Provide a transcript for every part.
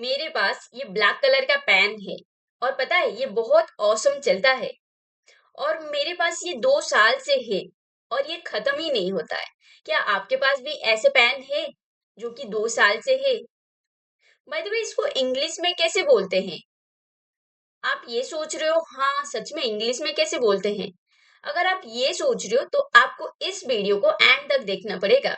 मेरे पास ये black colour का पेन है और पता है ये बहुत औसम चलता है। और मेरे पास ये 2 साल से है और ये खत्म ही नहीं होता है। क्या आपके पास भी ऐसे पेन है जो कि 2 साल से है? बाय द वे, इसको इंग्लिश में कैसे बोलते हैं? आप ये सोच रहे हो, हाँ सच में इंग्लिश में कैसे बोलते हैं? अगर आप ये सोच रहे हो तो आपको इस वीडियो को एंड तक देखना पड़ेगा।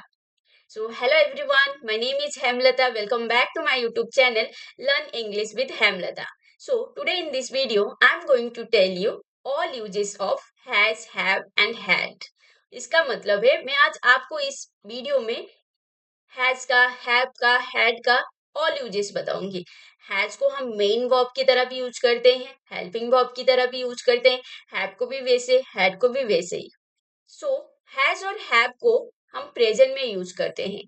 So, hello everyone, my name is Hemlata. Welcome back to my YouTube channel Learn English with Hemlata. So, today in this video, I'm going to tell you all uses of has, have and had. इसका मतलब है मैं आज आपको इस video में has का, have का, हैड का ऑल यूजेस बताऊंगी। हैज को हम मेन वर्ब की तरह भी यूज करते हैं, हेल्पिंग वर्ब की तरह भी यूज करते हैं, हैव को भी वैसे, हैड को भी वैसे ही। सो हैज और हैव को हम प्रेजेंट में यूज करते हैं।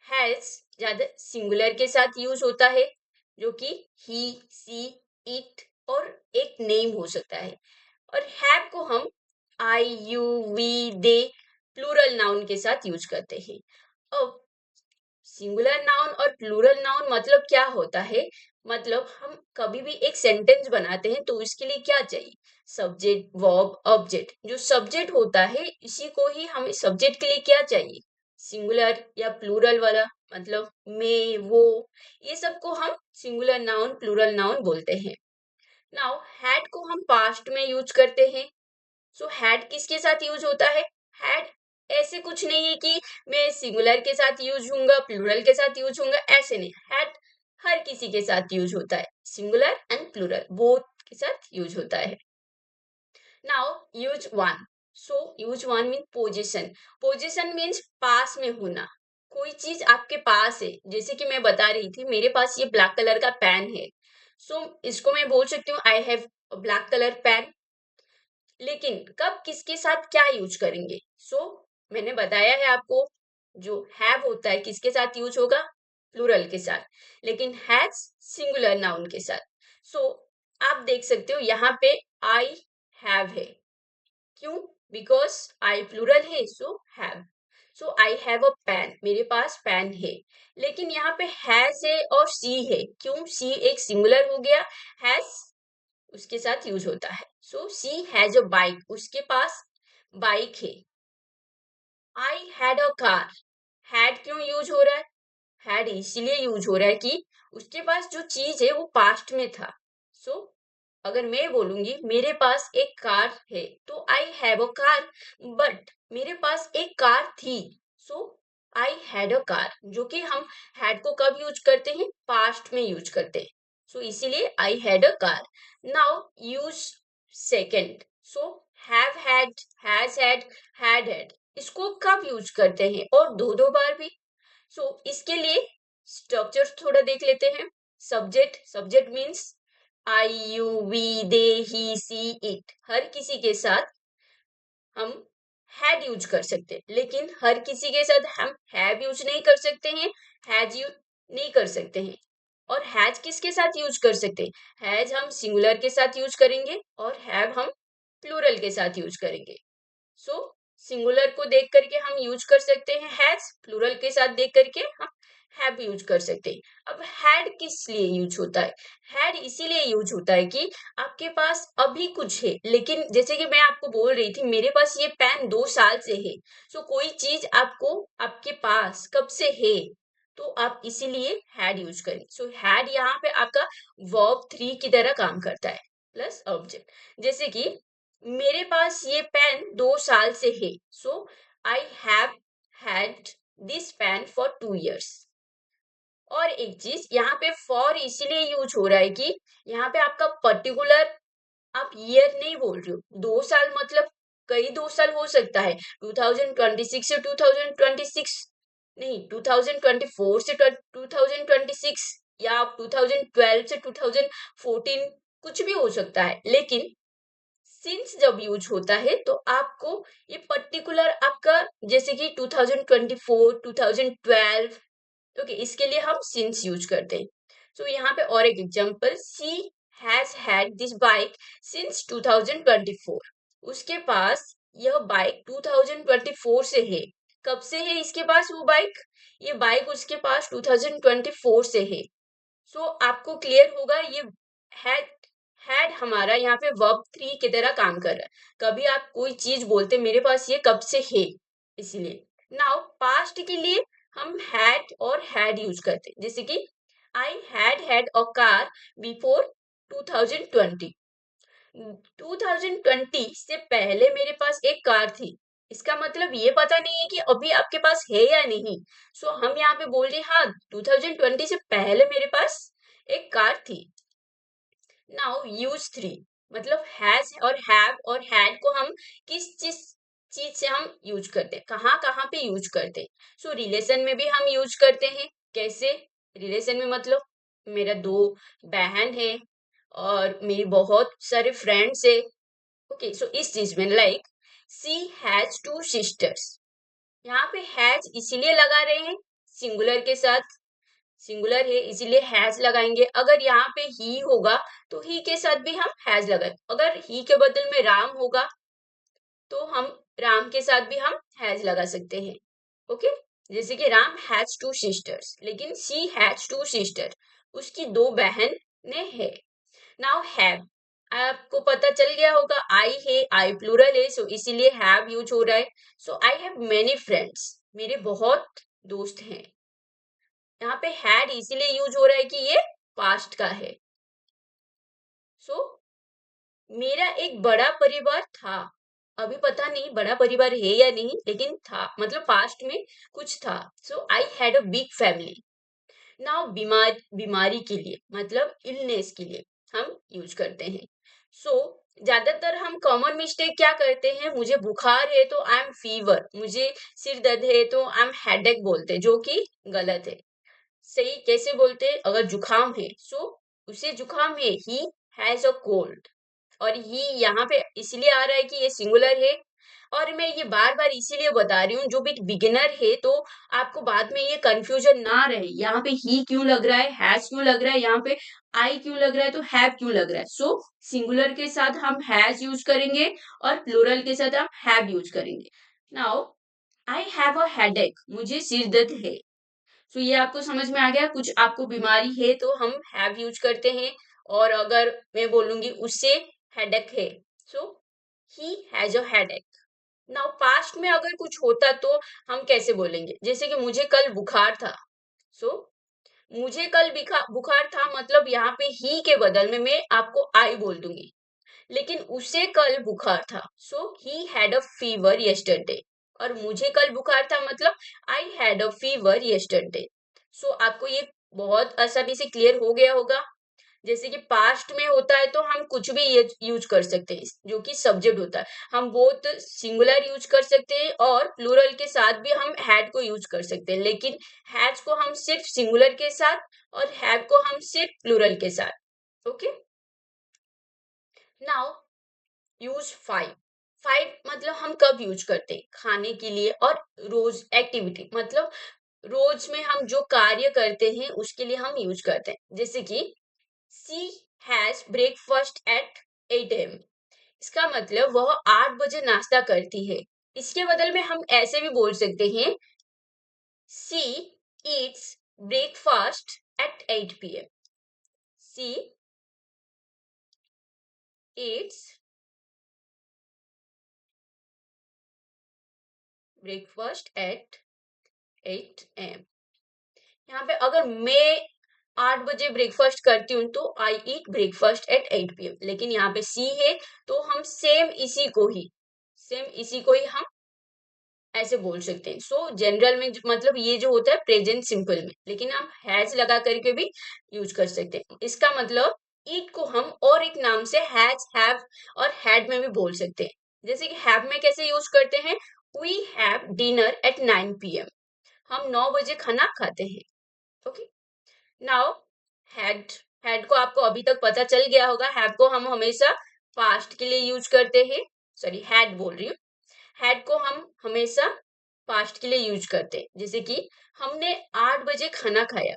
हैज ज्यादा सिंगुलर के साथ यूज होता है, जो कि ही, सी, इट और एक नेम हो सकता है। और हैव को हम I, you, we, they plural noun के साथ यूज करते हैं। अब सिंगुलर नाउन और प्लूरल नाउन मतलब क्या होता है? मतलब हम कभी भी एक सेंटेंस बनाते हैं तो इसके लिए क्या चाहिए? Subject, verb, object. जो सब्जेक्ट होता है इसी को ही हमें सब्जेक्ट के लिए क्या चाहिए? सिंगुलर या प्लूरल वाला, मतलब मैं, वो, ये सब को हम सिंगुलर नाउन, प्लूरल नाउन बोलते हैं। नाउ हैड को हम पास्ट में यूज करते हैं। सो हैड किसके साथ यूज होता है? हैड ऐसे कुछ नहीं है कि मैं सिंगुलर के साथ यूज होऊंगा, प्लूरल के साथ यूज होऊंगा, ऐसे नहीं। हैड हर किसी के साथ यूज होता है, सिंगुलर एंड प्लूरल बोथ के साथ यूज होता है। Now use one. So use one mean position. Position means पास में होना। कोई चीज आपके पास है, जैसे कि मैं बता रही थी मेरे पास ये ब्लैक कलर का पेन है। सो इसको मैं बोल सकती हूँ I have black colour pen. लेकिन कब किसके साथ क्या यूज करेंगे? मैंने बताया है आपको, जो हैव होता है किसके साथ यूज होगा? प्लूरल के साथ। लेकिन हैज सिंगुलर नाउन के साथ। सो आप देख सकते हो यहाँ पे आई हैव है। क्यों? बिकॉज आई प्लूरल है, so have. So I have a pen, मेरे पास पेन है। लेकिन यहाँ पे हैज है और सी है। क्यों? सी एक सिंगुलर हो गया, हैज उसके साथ यूज होता है। सो सी हैज अ बाइक, उसके पास बाइक है। आई हैड अ कार। हैड क्यों यूज हो रहा है? हैड इसलिए यूज हो रहा है कि उसके पास जो चीज है वो पास्ट में था। सो अगर मैं बोलूंगी मेरे पास एक कार है तो आई हैव अ कार, बट मेरे पास एक कार थी। सो आई हैड अ कार, जो कि हम हैड को कब यूज करते हैं? पास्ट में यूज करते हैं। सो इसीलिए आई had a car. Now use second. So have had, has had इसको कब यूज करते हैं? और दो दो बार भी। इसके लिए स्ट्रक्चर थोड़ा देख लेते हैं। Subject, subject means I, you, we, they, he, she, it. हर किसी के साथ हम हैड यूज कर सकते हैं, लेकिन हर किसी के साथ हम हैव यूज नहीं कर सकते हैं, हैज यूज नहीं कर सकते हैं। और हैज किसके साथ यूज कर सकते हैं? हैज हम सिंगुलर के साथ यूज करेंगे और हैव हम प्लूरल के साथ यूज करेंगे। सो सिंगुलर को देख करके हम यूज कर सकते हैं हैज, प्लूरल के साथ देख करके हम हैव यूज कर सकते हैं। अब हैड किस लिए यूज होता है? हैड इसीलिए यूज होता है कि आपके पास अभी कुछ है, लेकिन जैसे कि मैं आपको बोल रही थी मेरे पास ये पेन 2 साल से है। कोई चीज आपको आपके पास कब से है, तो आप इसीलिए हैड यूज करें। हैड यहाँ पे आपका वर्ब 3 की तरह काम करता है, प्लस ऑब्जेक्ट। जैसे कि मेरे पास ये पेन 2 साल से है। I have had this pen for 2 years। और एक चीज यहाँ पे फॉर इसीलिए यूज हो रहा है कि यहाँ पे आपका पर्टिकुलर आप ईयर नहीं बोल रहे हो। 2 साल मतलब कई 2 साल हो सकता है, 2026 से 2026 नहीं, 2024 से 2026, या 2012 से 2014, कुछ भी हो सकता है। लेकिन सिंस जब यूज होता है तो आपको ये पर्टिकुलर आपका, जैसे कि 2024, 2012, ओके, इसके लिए हम सिंस यूज करते हैं। यहाँ पे और एक example, she has had this bike since 2024। उसके पास यह बाइक 2024 से है। कब से है इसके पास वो बाइक? ये बाइक उसके पास 2024 से है। सो आपको क्लियर होगा ये हैड हैड हमारा यहाँ पे वर्ब 3 की तरह काम कर रहा है। कभी आप कोई चीज बोलते मेरे पास ये कब से है, इसलिए। नाउ पास्ट के लिए हम हैड और हैड यूज करते हैं, जैसे कि आई हैड अ कार बिफोर 2020। 2020 से पहले मेरे पास एक कार थी। इसका मतलब ये पता नहीं है कि अभी आपके पास है या नहीं। सो हम यहाँ पे बोल रहे हाँ 2020 से पहले मेरे पास एक कार थी। नाउ यूज थ्री, मतलब हैज और हैव और हैड को हम किस चीज चीज से हम यूज करते हैं, कहाँ कहाँ पे यूज करते हैं। सो रिलेशन में भी हम यूज करते हैं। कैसे रिलेशन में, मतलब मेरा दो बहन है और मेरी बहुत सारे फ्रेंड्स है। ओके, सो इस चीज में like she has two sisters, यहाँ पे हैज इसीलिए लगा रहे हैं सिंगुलर के साथ, सिंगुलर है इसीलिए हैज लगाएंगे। अगर यहाँ पे ही होगा तो ही के साथ भी हम हैज लगाए। अगर ही के बदल में राम होगा तो हम राम के साथ भी हम हैज लगा सकते हैं। ओके, जैसे कि राम हैज टू सिस्टर्स, लेकिन शी हैज टू सिस्टर, उसकी दो बहन ने है। नाउ हैव, आपको पता चल गया होगा आई है, आई प्लूरल है, सो इसीलिए हैव यूज हो रहा है। So I have many friends, मेरे बहुत दोस्त हैं। यहाँ पे हैड इसीलिए यूज हो रहा है कि ये पास्ट का है। सो मेरा एक बड़ा परिवार था, अभी पता नहीं बड़ा परिवार है या नहीं, लेकिन था, मतलब पास्ट में कुछ था। So I had a big family. Now बीमारी के लिए, मतलब इलनेस के लिए हम यूज करते हैं। सो ज्यादातर हम कॉमन मिस्टेक क्या करते हैं, मुझे बुखार है तो आई एम फीवर, मुझे सिर दर्द है तो आई एम हेडेक बोलते हैं, जो कि गलत है। सही कैसे बोलते हैं, अगर जुकाम है सो उसे जुकाम है, ही हैज अ कोल्ड। और ही यहाँ पे इसलिए आ रहा है कि ये सिंगुलर है। और मैं ये बार बार इसीलिए बता रही हूँ, जो भी बिगिनर है तो आपको बाद में ये कंफ्यूजन ना रहे, यहाँ पे ही क्यों लग रहा है, हैज क्यों लग रहा है, यहाँ पे आई क्यों लग रहा है, तो हैव क्यों लग रहा है। सो सिंगुलर के साथ हम हैज यूज करेंगे और प्लूरल के साथ हम हैव यूज करेंगे। Now I have a headache, मुझे सिर दर्द है। तो ये आपको समझ में आ गया, कुछ आपको बीमारी है तो हम हैव यूज करते हैं। और अगर मैं बोलूंगी उससे हेडेक है, so he has a headache. Now past में अगर कुछ होता तो हम कैसे बोलेंगे, जैसे कि मुझे कल बुखार था। सो मुझे कल बुखार था, मतलब यहाँ पे ही के बदल में मैं आपको आई बोल दूंगी, लेकिन उसे कल बुखार था, so he had a fever yesterday. और मुझे कल बुखार था, मतलब I had a fever yesterday. So आपको ये बहुत आसानी से क्लियर हो गया होगा। जैसे कि पास्ट में होता है तो हम कुछ भी ये यूज कर सकते हैं, जो कि सब्जेक्ट होता है, हम बोथ सिंगुलर यूज कर सकते हैं और प्लूरल के साथ भी हम हैड को यूज कर सकते हैं, लेकिन हैज को हम सिर्फ सिंगुलर के साथ और हैव को हम सिर्फ प्लूरल के साथ। Okay, now use five. Five मतलब हम कब यूज करते हैं, खाने के लिए। और रोज एक्टिविटी, मतलब रोज में हम जो कार्य करते हैं उसके लिए हम यूज करते हैं, जैसे कि सी हैज ब्रेकफास्ट एट 8 AM। इसका मतलब वह 8 बजे नाश्ता करती है। इसके बदल में हम ऐसे भी बोल सकते हैं, she eats breakfast at 8 PM। She eats breakfast at 8 AM। यहाँ पे अगर मैं 8 बजे ब्रेकफास्ट करती हूँ तो आई ईट ब्रेकफास्ट एट 8 PM, लेकिन यहाँ पे सी है तो हम सेम इसी को ही हम ऐसे बोल सकते हैं। सो जनरल में मतलब ये जो होता है प्रेजेंट सिंपल में, लेकिन हम हैज लगा करके भी यूज कर सकते हैं। इसका मतलब ईट को हम और एक नाम से हैज, हैव और हैड में भी बोल सकते हैं। जैसे कि हैव में कैसे यूज करते हैं, we have dinner at 9 PM। हम 9 बजे खाना खाते हैं। ओके, नाउ हैड, हैड को आपको अभी तक पता चल गया होगा, हैव को हम हमेशा पास्ट के लिए यूज करते हैं। सॉरी, हैड बोल रही हूँ, हैड को हम हमेशा पास्ट के लिए यूज करते हैं, जैसे कि हमने 8 बजे खाना खाया।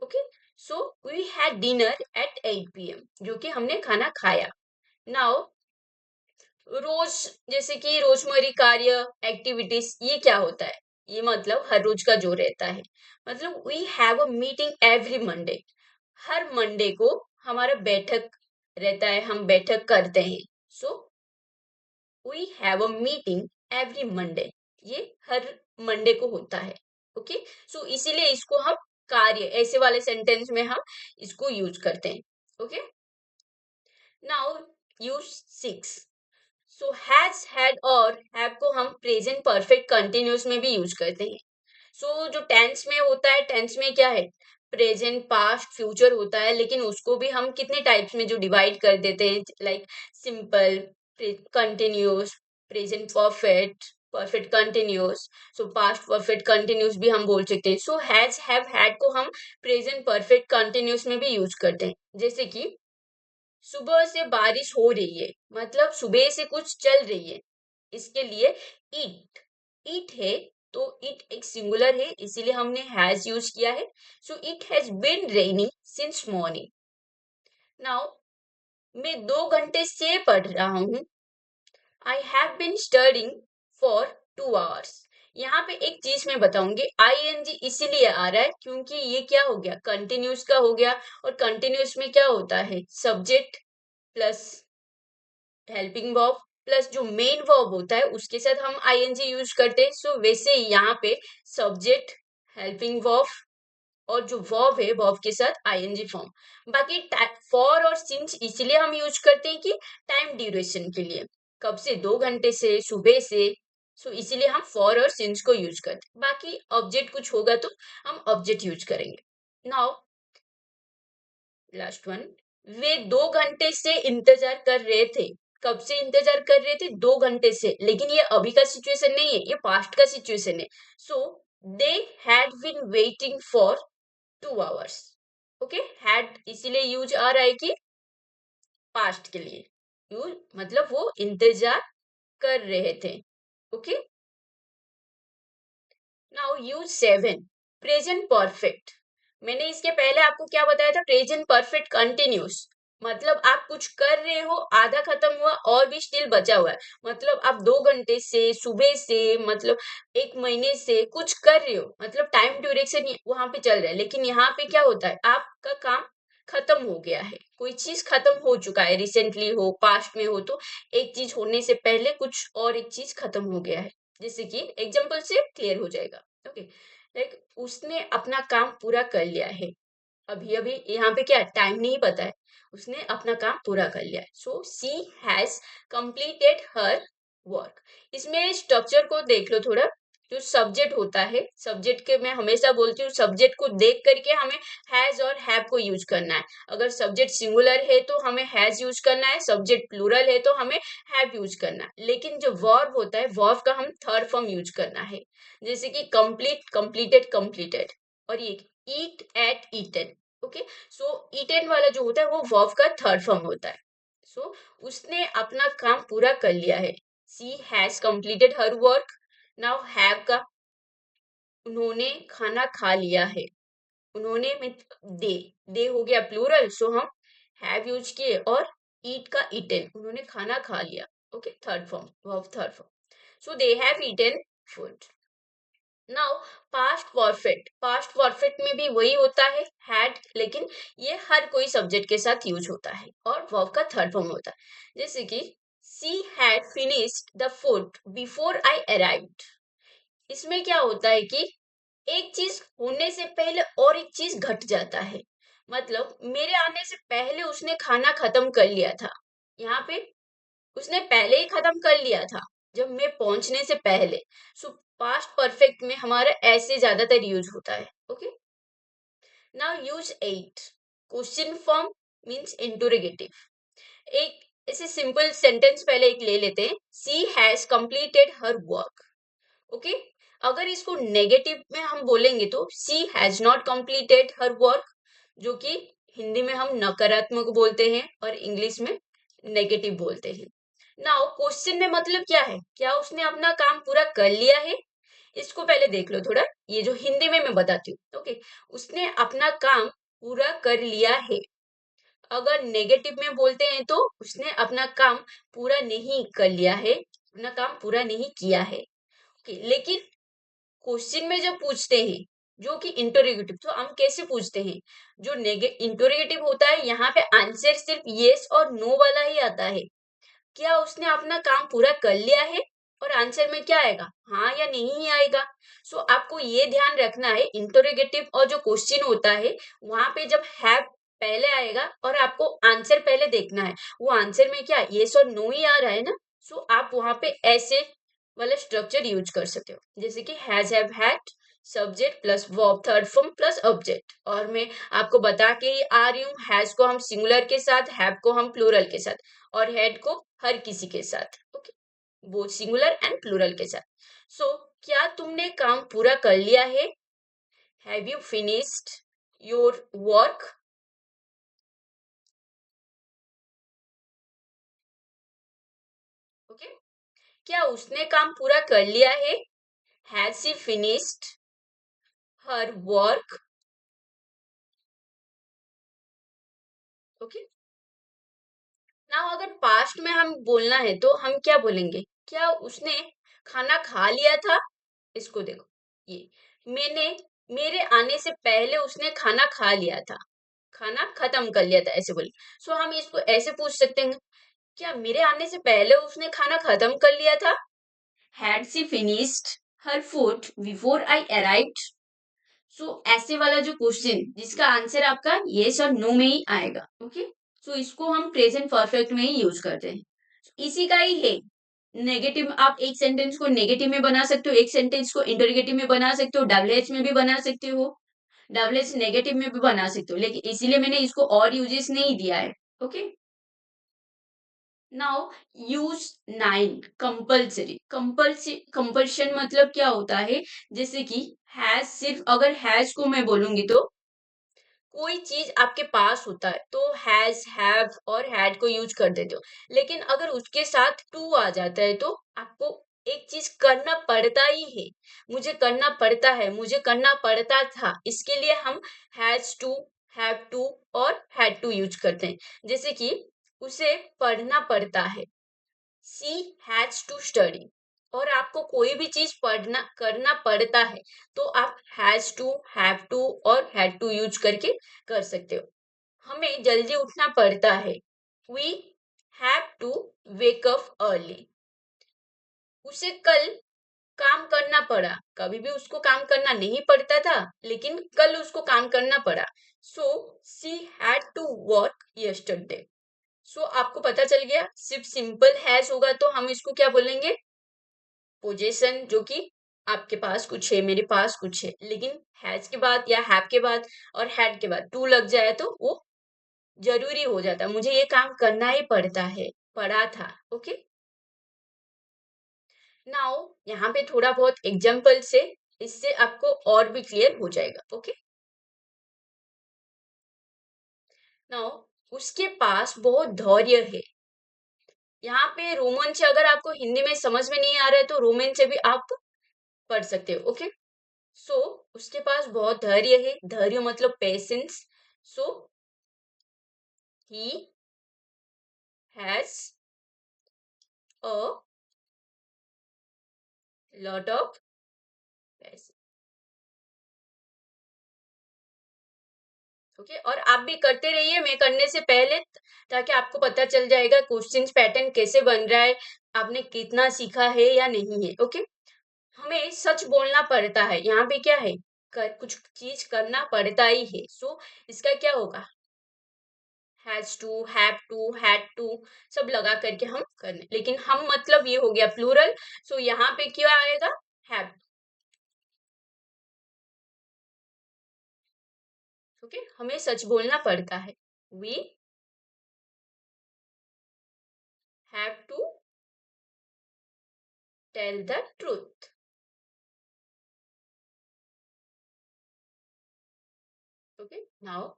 Okay, so we had dinner at 8 PM, जो कि हमने खाना खाया। नाउ रोज, जैसे कि रोजमर्रा कार्य, एक्टिविटीज, ये क्या होता है, ये मतलब हर रोज का जो रहता है। मतलब we have a meeting every Monday, हर मंडे को हमारा बैठक रहता है, हम बैठक करते हैं। So we have a meeting every Monday. ये हर मंडे को होता है। ओके, सो इसीलिए इसको हम कार्य ऐसे वाले सेंटेंस में हम इसको यूज करते हैं। Okay, now use 6। So has, had और हैव को हम प्रेजेंट परफेक्ट कंटिन्यूस में भी यूज करते हैं। सो जो टेंस में होता है, टेंस में क्या है, प्रेजेंट, पास्ट, फ्यूचर होता है, लेकिन उसको भी हम कितने टाइप्स में जो डिवाइड कर देते हैं, like simple, continuous, present perfect, perfect continuous. सो पास्ट परफेक्ट कंटिन्यूस भी हम बोल सकते हैं। सो हैज, हैव, हैड को हम प्रेजेंट परफेक्ट कंटिन्यूस में भी यूज करते हैं। जैसे कि सुबह से बारिश हो रही है, मतलब सुबह से कुछ चल रही है। इसके लिए ईट, ईट है, तो इट एक सिंगुलर है, इसीलिए हमने हैज यूज किया है। So it has been raining since morning. Now मैं 2 घंटे से पढ़ रहा हूँ। I have been studying for 2 hours। यहाँ पे एक चीज मैं बताऊंगी, आईएनजी इसीलिए आ रहा है क्योंकि ये क्या हो गया, कंटिन्यूस का हो गया। और कंटिन्यूस में क्या होता है, subject plus helping verb plus जो मेन वर्ब होता है उसके साथ हम आईएनजी यूज करते हैं। सो वैसे यहाँ पे सब्जेक्ट, हेल्पिंग वर्ब और जो वर्ब है वर्ब के साथ आईएनजी फॉर्म। बाकी फॉर और सिंस इसीलिए हम यूज करते हैं कि टाइम ड्यूरेशन के लिए, कब से, 2 घंटे से, सुबह से। सो इसीलिए हम फॉर और सिंस को यूज करते हैं। बाकी ऑब्जेक्ट कुछ होगा तो हम ऑब्जेक्ट यूज करेंगे। नाउ लास्ट वन, वे 2 घंटे से इंतजार कर रहे थे। कब से इंतजार कर रहे थे, 2 घंटे से, लेकिन ये अभी का सिचुएशन नहीं है, ये पास्ट का सिचुएशन है। So they had been waiting for 2 hours। Okay, had इसीलिए यूज आ रहा है कि पास्ट के लिए यूज, मतलब वो इंतजार कर रहे थे। Okay, now use 7, present perfect. मैंने इसके पहले आपको क्या बताया था, प्रेजेंट परफेक्ट कंटिन्यूस। मतलब आप कुछ कर रहे हो, आधा खत्म हुआ और भी स्टिल बचा हुआ है, मतलब आप 2 घंटे से, सुबह से, मतलब 1 महीने से कुछ कर रहे हो, मतलब टाइम ड्यूरेशन वहां पे चल रहा है। लेकिन यहाँ पे क्या होता है, आपका काम खत्म हो गया है, कोई चीज खत्म हो चुका है, रिसेंटली हो, पास्ट में हो, तो एक चीज होने से पहले कुछ और एक चीज खत्म हो गया है। जैसे कि एग्जांपल से क्लियर हो जाएगा। ओके, लाइक उसने अपना काम पूरा कर लिया है। अभी अभी यहाँ पे क्या टाइम नहीं पता है, उसने अपना काम पूरा कर लिया है। सो सी हैज कंप्लीटेड हर वर्क। इसमें स्ट्रक्चर को देख लो थोड़ा। जो सब्जेक्ट होता है, सब्जेक्ट के मैं हमेशा बोलती हूँ सब्जेक्ट को देख करके हमें हैज और हैव को यूज करना है। अगर सब्जेक्ट सिंगुलर है तो हमें हैज यूज करना है, सब्जेक्ट प्लूरल है तो हमें हैव यूज करना है। लेकिन जो वर्ब होता है, वर्ब का हम थर्ड फॉर्म यूज करना है। जैसे कि कंप्लीट, कंप्लीटेड, कंप्लीटेड। और ये ईट, एट, ईटन। ओके, सो ईटन वाला जो होता है वो वर्ब का थर्ड फॉर्म होता है। सो उसने अपना काम पूरा कर लिया है। She has completed her work. Now have का, उन्होंने खाना खा लिया है। उन्होंने में दे, दे हो गया प्लूरल, सो हम हैव यूज किए। और ईट का ईटन, उन्होंने खाना खा लिया। Okay, third form, verb third form. So they have eaten food. Now past perfect, past perfect में भी वही होता है, हैड, लेकिन ये हर कोई सब्जेक्ट के साथ यूज होता है और वर्ब का थर्ड फॉर्म होता है। जैसे कि she had finished the food before I arrived. इसमें क्या होता है कि एक चीज होने से पहले और एक चीज घट जाता है। मतलब मेरे आने से पहले उसने खाना खत्म कर लिया था। यहाँ पे उसने पहले ही खत्म कर लिया था, जब मैं पहुंचने से पहले। सो पास्ट परफेक्ट में हमारा ऐसे ज्यादातर यूज होता है। Okay, now use 8, question form means interrogative. एक ऐसे सिंपल सेंटेंस पहले एक ले लेते हैं, she has completed her work. Okay, अगर इसको नेगेटिव में हम बोलेंगे तो she has not completed her work, जो कि हिंदी में हम नकारात्मक बोलते हैं और इंग्लिश में नेगेटिव बोलते हैं। नाउ क्वेश्चन में मतलब क्या है, क्या उसने अपना काम पूरा कर लिया है। इसको पहले देख लो थोड़ा, ये जो हिंदी में मैं बताती हूँ। ओके, उसने अपना काम पूरा कर लिया है। अगर नेगेटिव में बोलते हैं तो उसने अपना काम पूरा नहीं कर लिया है, अपना काम पूरा नहीं किया है। ओके, लेकिन क्वेश्चन में जब पूछते हैं जो कि इंटरोगेटिव। तो हम कैसे पूछते हैं? जो इंटरोगेटिव होता है यहाँ पे आंसर सिर्फ यस और नो वाला ही आता है। क्या उसने अपना काम पूरा कर लिया है? और आंसर में क्या आएगा? हाँ या नहीं ही आएगा। सो आपको ये ध्यान रखना है, इंटरोगेटिव और जो क्वेश्चन होता है वहां पे जब हैव पहले आएगा और आपको आंसर पहले देखना है, वो आंसर में क्या यस और नो ही आ रहा है ना। सो आप वहां पे ऐसे वाला स्ट्रक्चर यूज कर सकते हो, जैसे कि has, have, had, subject plus verb third form plus object. और मैं आपको बता के ही आ रही हूँ, हैज को हम सिंगुलर के साथ, हैव को हम प्लूरल के साथ, और हेड को हर किसी के साथ। ओके, वो सिंगुलर एंड प्लूरल के साथ। सो क्या तुमने काम पूरा कर लिया है? Have you finished your work? Okay, क्या उसने काम पूरा कर लिया है? Has she finished her work? Okay, ना अगर पास्ट में हम बोलना है तो हम क्या बोलेंगे? क्या उसने खाना खा लिया था? इसको देखो, ये मैंने, मेरे आने से पहले उसने खाना खा लिया था, खाना खत्म कर लिया था, ऐसे बोले। सो हम इसको ऐसे पूछ सकते हैं, क्या मेरे आने से पहले उसने खाना खत्म कर लिया था? Had she finished her food before I arrived? So ऐसे वाला जो क्वेश्चन जिसका आंसर आपका यस और नो में ही आएगा। ओके, सो इसको हम प्रेजेंट परफेक्ट में ही यूज करते हैं। इसी का ही है नेगेटिव। आप एक सेंटेंस को नेगेटिव में बना सकते हो, एक सेंटेंस को इंटरोगेटिव में बना सकते हो, डबल एच में भी बना सकते हो, डबल एच नेगेटिव में भी बना सकते हो, लेकिन इसीलिए मैंने इसको और यूजेस नहीं दिया है। Okay, now use nine compulsory. Compulsion मतलब क्या होता है? जैसे कि हैज, सिर्फ अगर हैज को मैं बोलूंगी तो कोई चीज आपके पास होता है तो हैज, हैव और हैड को यूज कर देते हो, लेकिन अगर उसके साथ टू आ जाता है तो आपको एक चीज करना पड़ता ही है। मुझे करना पड़ता है, मुझे करना पड़ता था, इसके लिए हम हैज टू, हैव टू और हैड टू यूज करते हैं। जैसे कि उसे पढ़ना पड़ता है, सी हैज टू स्टडी। और आपको कोई भी चीज पढ़ना करना पड़ता है तो आप हैज टू, हैव टू और हैड टू यूज करके कर सकते हो। हमें जल्दी उठना पड़ता है, we have to wake up early. उसे कल काम करना पड़ा, कभी भी उसको काम करना नहीं पड़ता था, लेकिन कल उसको काम करना पड़ा। So she had to work yesterday. So आपको पता चल गया, सिर्फ सिंपल हैज होगा तो हम इसको क्या बोलेंगे? पोजेशन, जो कि आपके पास कुछ है, मेरे पास कुछ है, लेकिन हैज के बाद या हैव के बाद और हैड के बाद टू लग जाए तो वो जरूरी हो जाता है, मुझे ये काम करना ही पड़ता है, पड़ा था। ओके, नाउ यहाँ पे थोड़ा बहुत एग्जाम्पल से इससे आपको और भी क्लियर हो जाएगा। ओके, नाउ उसके पास बहुत धैर्य है। यहाँ पे रोमन से अगर आपको हिंदी में समझ में नहीं आ रहा है तो रोमन से भी आप पढ़ सकते हो। ओके, सो उसके पास बहुत धैर्य है, धैर्य मतलब patience. So he has a lot of patience. Okay, और आप भी करते रहिए मैं करने से पहले, ताकि आपको पता चल जाएगा क्वेश्चंस पैटर्न कैसे बन रहा है, आपने कितना सीखा है या नहीं है। ओके, हमें सच बोलना पड़ता है, यहाँ पे क्या है? कुछ चीज करना पड़ता ही है। सो इसका क्या होगा? Has to, have to, had to, सब लगा करके हम करने, लेकिन हम मतलब ये हो गया प्लूरल। सो यहाँ पे क्या आएगा? हैव। ओके, हमें सच बोलना पड़ता है, we have to tell the truth. Okay, now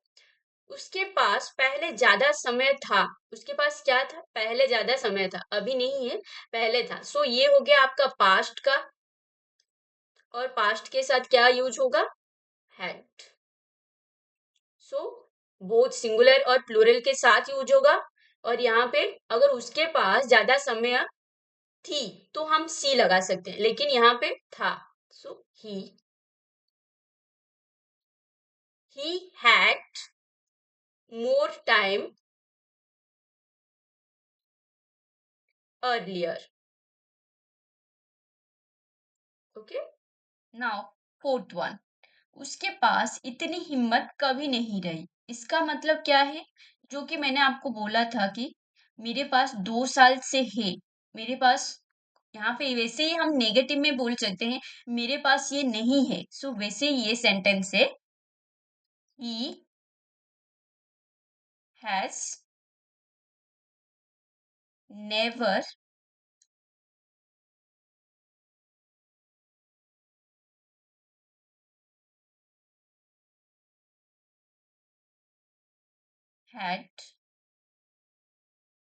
उसके पास पहले ज्यादा समय था। उसके पास क्या था? पहले ज्यादा समय था, अभी नहीं है, पहले था। सो ये हो गया आपका पास्ट का, और पास्ट के साथ क्या यूज होगा? हैड। सो बोथ सिंगुलर और प्लूरल के साथ यूज होगा। और यहाँ पे अगर उसके पास ज्यादा समय थी तो हम सी लगा सकते हैं, लेकिन यहाँ पे था, so he. He had more time earlier. Okay? Now fourth one, उसके पास इतनी हिम्मत कभी नहीं रही। इसका मतलब क्या है? जो कि मैंने आपको बोला था कि मेरे पास 2 साल से है, मेरे पास, यहाँ पे वैसे ही हम नेगेटिव में बोल सकते हैं, मेरे पास ये नहीं है। सो वैसे ही ये सेंटेंस है, he has never had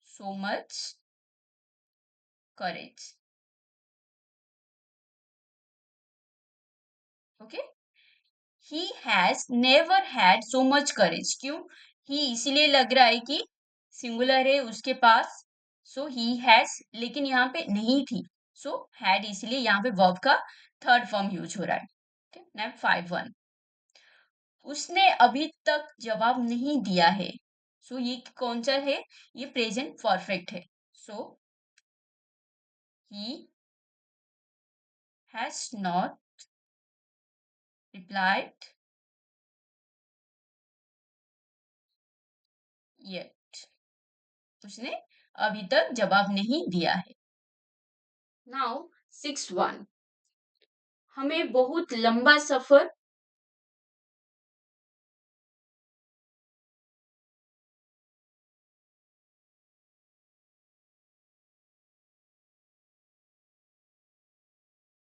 so much courage. Okay, he has never had so much करेज। क्यों? ही इसीलिए लग रहा है कि सिंगुलर है उसके पास, सो ही हैज, लेकिन यहाँ पे नहीं थी, सो हैड, इसीलिए यहाँ पे वर्ब का थर्ड फॉर्म यूज हो रहा है। ना 5-1, उसने अभी तक जवाब नहीं दिया है। सो ये कौन सा है? ये प्रेजेंट परफेक्ट है। So he has not replied yet, उसने अभी तक जवाब नहीं दिया है। नाउ 6-1, हमें बहुत लंबा सफर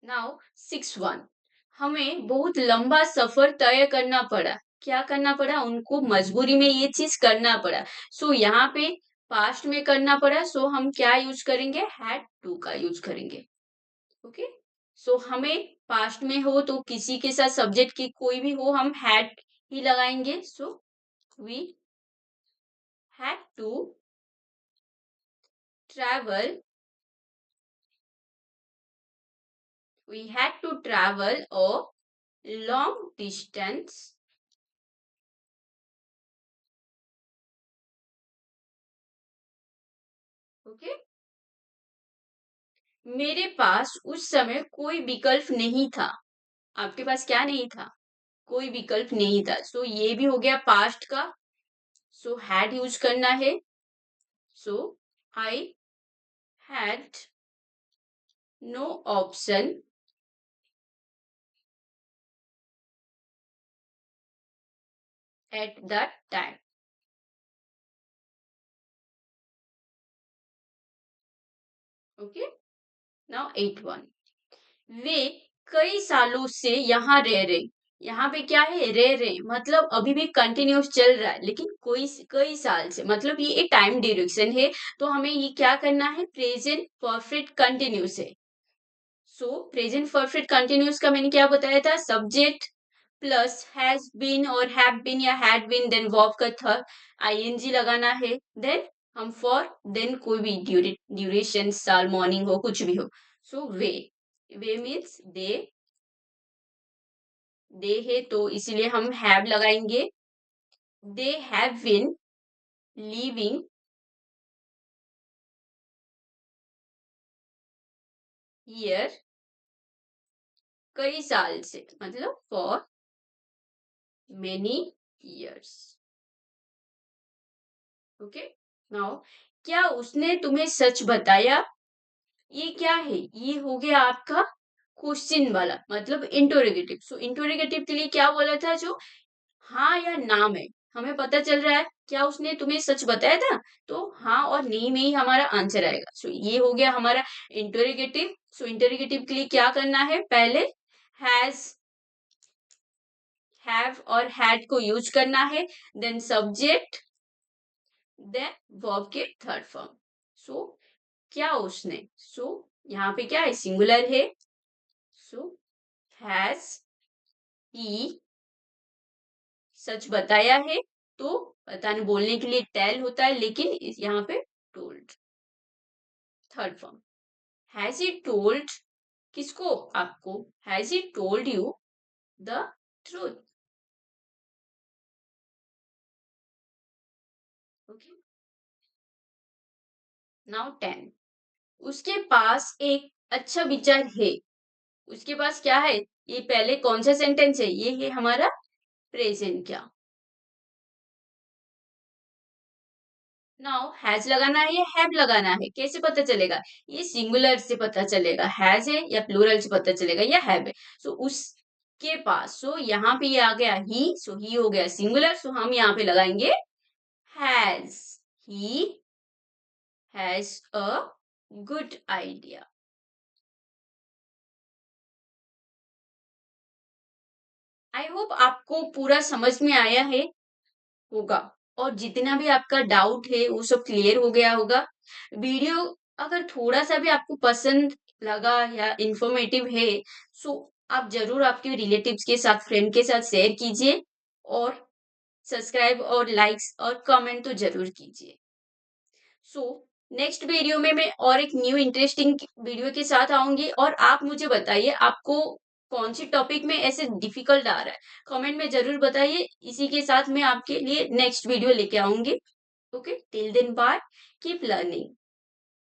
नाउ 6-1, हमें बहुत लंबा सफर तय करना पड़ा। क्या करना पड़ा? उनको मजबूरी में ये चीज करना पड़ा। सो यहाँ पे पास्ट में करना पड़ा, सो हम क्या यूज करेंगे? हैड टू का यूज करेंगे। ओके, सो हमें पास्ट में हो तो किसी के साथ सब्जेक्ट की कोई भी हो, हम हैड ही लगाएंगे। So we had to travel, we had to travel a long distance okay. मेरे पास उस समय कोई विकल्प नहीं था। आपके पास क्या नहीं था? कोई विकल्प नहीं था। सो ये भी हो गया पास्ट का, सो हैड यूज करना है। So I had no option at that time. Okay, now 8-1, वे कई सालों से यहाँ रह रहे। यहाँ पे क्या है? रह रहे, मतलब अभी भी कंटिन्यूस चल रहा है, लेकिन कोई कई साल से, मतलब ये एक टाइम ड्यूरेशन है। तो हमें ये क्या करना है? प्रेजेंट परफेक्ट कंटिन्यूस है। सो प्रेजेंट परफेक्ट कंटिन्यूस का मैंने क्या बताया था? सब्जेक्ट प्लस हैज बीन और हैव बीन या हैड बीन, देन वर्ब का थर्ड आईएनजी लगाना है। देन हम फॉर, देन कोई भी ड्यूरेशन, साल, मॉर्निंग हो, कुछ भी हो। सो वे मीन्स दे है, तो इसीलिए हम हैव लगाएंगे। They have been living here कई साल से, मतलब for many years. Okay, now क्या उसने तुम्हें सच बताया? ये क्या है? ये हो गया आपका क्वेश्चन वाला, मतलब इंटरोगेटिव। सो इंटरोगेटिव के लिए क्या बोला था? जो हाँ या ना में हमें पता चल रहा है क्या उसने तुम्हें सच बताया था, तो हाँ और नहीं में ही हमारा आंसर आएगा। सो ये हो गया हमारा इंटरोगेटिव। सो इंटरोगेटिव के लिए क्या करना है? पहले हैज, हैव और हैड को यूज करना है, देन सब्जेक्ट, देन वर्ब के थर्ड फॉर्म। सो क्या उसने, सो यहाँ पे क्या है? सिंगुलर है। सो हैज ही सच बताया है, तो बताने बोलने के लिए टेल होता है, लेकिन यहाँ पे told, third form. Has he told, किसको? आपको। Has he told you the truth? Okay, now 10, उसके पास एक अच्छा विचार है। उसके पास क्या है? ये पहले कौन सा सेंटेंस है? ये है हमारा प्रेजेंट क्या। नाउ हैज लगाना है या हैव लगाना है, कैसे पता चलेगा? ये सिंगुलर से पता चलेगा, हैज है या प्लूरल से पता चलेगा या हैव है। सो उसके पास, सो यहाँ पे ये आ गया ही, सो ही हो गया सिंगुलर, सो हम यहाँ पे लगाएंगे has. He has a good idea. I hope आपको पूरा समझ में आया है होगा, और जितना भी आपका डाउट है वो सब क्लियर हो गया होगा। वीडियो अगर थोड़ा सा भी आपको पसंद लगा या इंफॉर्मेटिव है, सो आप जरूर आपके रिलेटिव्स के साथ, फ्रेंड के साथ शेयर कीजिए, और सब्सक्राइब और लाइक्स और कमेंट तो जरूर कीजिए। सो नेक्स्ट वीडियो में मैं और एक न्यू इंटरेस्टिंग वीडियो के साथ आऊंगी, और आप मुझे बताइए आपको कौन सी टॉपिक में ऐसे डिफिकल्ट आ रहा है, कमेंट में जरूर बताइए। इसी के साथ मैं आपके लिए नेक्स्ट वीडियो लेके आऊंगी। Okay, till then bye, keep learning.